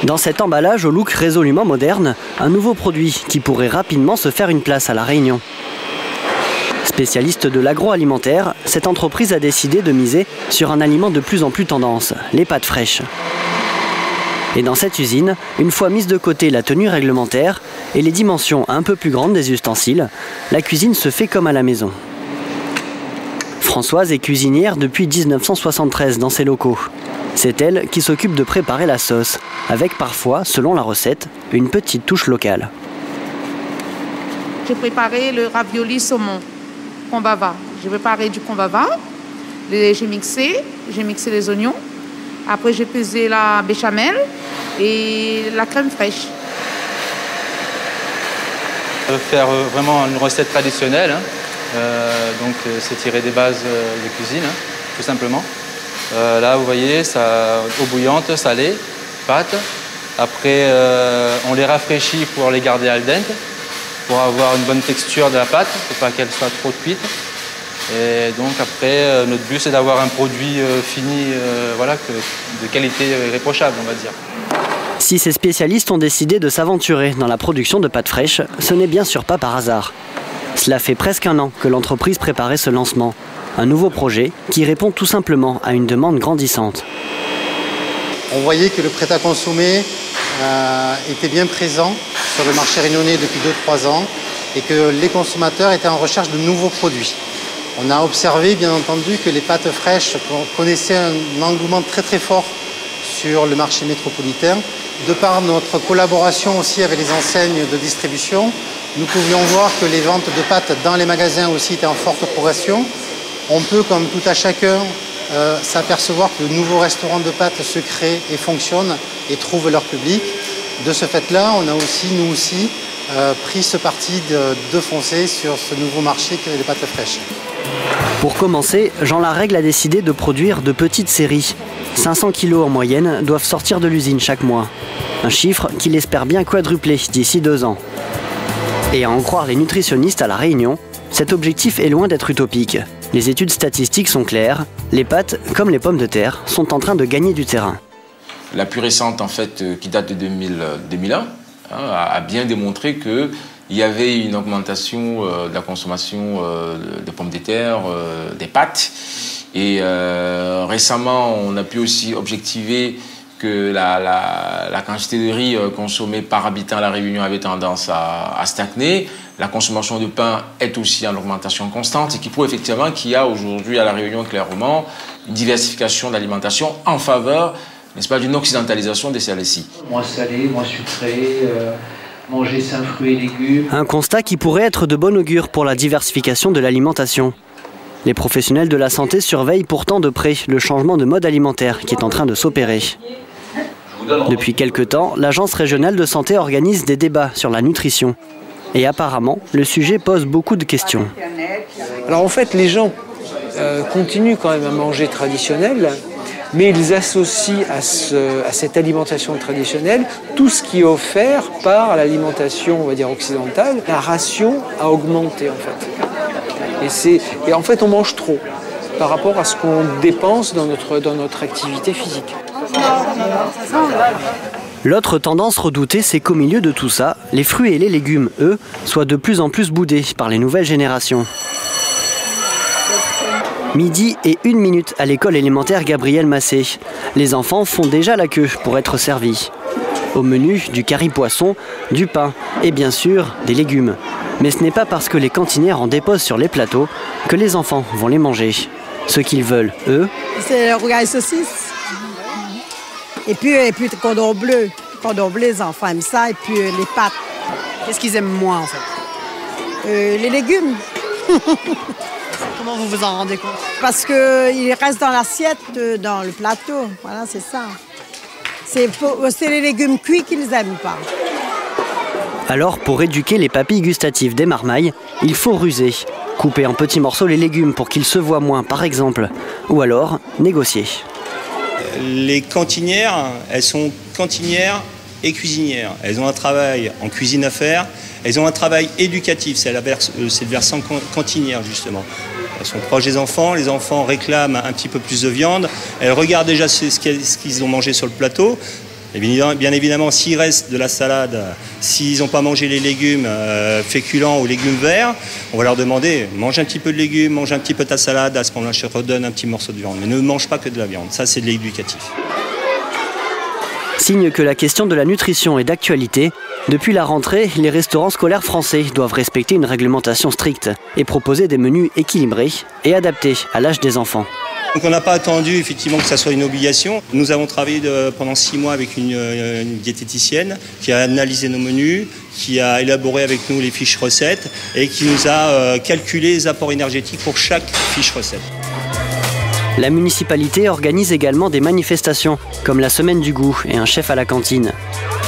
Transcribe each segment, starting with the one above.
Dans cet emballage au look résolument moderne, un nouveau produit qui pourrait rapidement se faire une place à La Réunion. Spécialiste de l'agroalimentaire, cette entreprise a décidé de miser sur un aliment de plus en plus tendance, les pâtes fraîches. Et dans cette usine, une fois mise de côté la tenue réglementaire et les dimensions un peu plus grandes des ustensiles, la cuisine se fait comme à la maison. Françoise est cuisinière depuis 1973 dans ses locaux. C'est elle qui s'occupe de préparer la sauce, avec parfois, selon la recette, une petite touche locale. J'ai préparé le ravioli saumon, combava. J'ai préparé du combava, j'ai mixé les oignons. Après, j'ai pesé la béchamel et la crème fraîche. Faire vraiment une recette traditionnelle, donc c'est tiré des bases de cuisine, tout simplement. Là, vous voyez, ça, eau bouillante, salée, pâtes. Après, on les rafraîchit pour les garder al dente, pour avoir une bonne texture de la pâte, pour pas qu'elle soit trop cuite. Et donc après, notre but, c'est d'avoir un produit fini, voilà, de qualité irréprochable, on va dire. Si ces spécialistes ont décidé de s'aventurer dans la production de pâtes fraîches, ce n'est bien sûr pas par hasard. Cela fait presque un an que l'entreprise préparait ce lancement. Un nouveau projet qui répond tout simplement à une demande grandissante. On voyait que le prêt-à-consommer était bien présent sur le marché réunionnais depuis 2-3 ans et que les consommateurs étaient en recherche de nouveaux produits. On a observé, bien entendu, que les pâtes fraîches connaissaient un engouement très très fort sur le marché métropolitain. De par notre collaboration aussi avec les enseignes de distribution, nous pouvions voir que les ventes de pâtes dans les magasins aussi étaient en forte progression. On peut, comme tout à chacun, s'apercevoir que de nouveaux restaurants de pâtes se créent et fonctionnent et trouvent leur public. De ce fait-là, on a aussi, nous aussi, pris ce parti de foncer sur ce nouveau marché qui est les pâtes fraîches. Pour commencer, Jean Larègle a décidé de produire de petites séries. 500 kg en moyenne doivent sortir de l'usine chaque mois. Un chiffre qu'il espère bien quadrupler d'ici 2 ans. Et à en croire les nutritionnistes à La Réunion, cet objectif est loin d'être utopique. Les études statistiques sont claires, les pâtes, comme les pommes de terre, sont en train de gagner du terrain. La plus récente, en fait, qui date de 2001, a bien démontré qu'il y avait une augmentation de la consommation de pommes de terre, des pâtes. Et récemment, on a pu aussi objectiver que la quantité de riz consommée par habitant à La Réunion avait tendance à stagner. La consommation de pain est aussi en augmentation constante et qui prouve effectivement qu'il y a aujourd'hui à La Réunion clairement une diversification d'alimentation en faveur, n'est-ce pas, d'une occidentalisation des celles-ci. Moins salé, moins sucré, manger sains fruits et légumes. Un constat qui pourrait être de bon augure pour la diversification de l'alimentation. Les professionnels de la santé surveillent pourtant de près le changement de mode alimentaire qui est en train de s'opérer. Depuis quelque temps, l'Agence régionale de santé organise des débats sur la nutrition. Et apparemment, le sujet pose beaucoup de questions. Alors en fait, les gens continuent quand même à manger traditionnel, mais ils associent à cette alimentation traditionnelle tout ce qui est offert par l'alimentation, on va dire, occidentale. La ration a augmenté en fait. Et en fait, on mange trop par rapport à ce qu'on dépense dans notre activité physique. L'autre tendance redoutée, c'est qu'au milieu de tout ça, les fruits et les légumes, eux, soient de plus en plus boudés par les nouvelles générations. Midi et 1 minute à l'école élémentaire Gabriel Massé. Les enfants font déjà la queue pour être servis. Au menu, du curry poisson, du pain et bien sûr des légumes. Mais ce n'est pas parce que les cantinières en déposent sur les plateaux que les enfants vont les manger. Ce qu'ils veulent, eux, c'est le rougail saucisse. Et puis cordon bleu. Cordon bleu, les enfants aiment ça. Et puis les pâtes. Qu'est-ce qu'ils aiment moins en fait? Les légumes. Comment vous vous en rendez compte? Parce qu'ils restent dans l'assiette, dans le plateau. Voilà, c'est ça. C'est les légumes cuits qu'ils n'aiment pas. Alors, pour éduquer les papilles gustatives des marmailles, il faut ruser. Couper en petits morceaux les légumes pour qu'ils se voient moins, par exemple. Ou alors, négocier. Les cantinières, elles sont cantinières et cuisinières. Elles ont un travail en cuisine à faire. Elles ont un travail éducatif. C'est le versant cantinière, justement. Elles sont proches des enfants. Les enfants réclament un petit peu plus de viande. Elles regardent déjà ce qu'ils ont mangé sur le plateau. Et bien évidemment, s'il reste de la salade, s'ils n'ont pas mangé les légumes féculents ou légumes verts, on va leur demander, mange un petit peu de légumes, mange un petit peu ta salade, à ce moment-là, je te redonne un petit morceau de viande. Mais ne mange pas que de la viande, ça c'est de l'éducatif. Signe que la question de la nutrition est d'actualité. Depuis la rentrée, les restaurants scolaires français doivent respecter une réglementation stricte et proposer des menus équilibrés et adaptés à l'âge des enfants. Donc on n'a pas attendu effectivement que ça soit une obligation. Nous avons travaillé pendant 6 mois avec une diététicienne qui a analysé nos menus, qui a élaboré avec nous les fiches recettes et qui nous a calculé les apports énergétiques pour chaque fiche recette. La municipalité organise également des manifestations, comme la Semaine du goût et un chef à la cantine.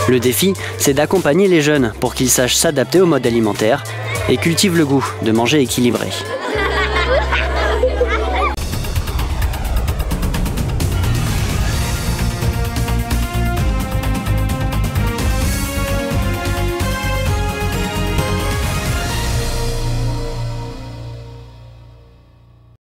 Le défi, c'est d'accompagner les jeunes pour qu'ils sachent s'adapter au mode alimentaire et cultivent le goût de manger équilibré.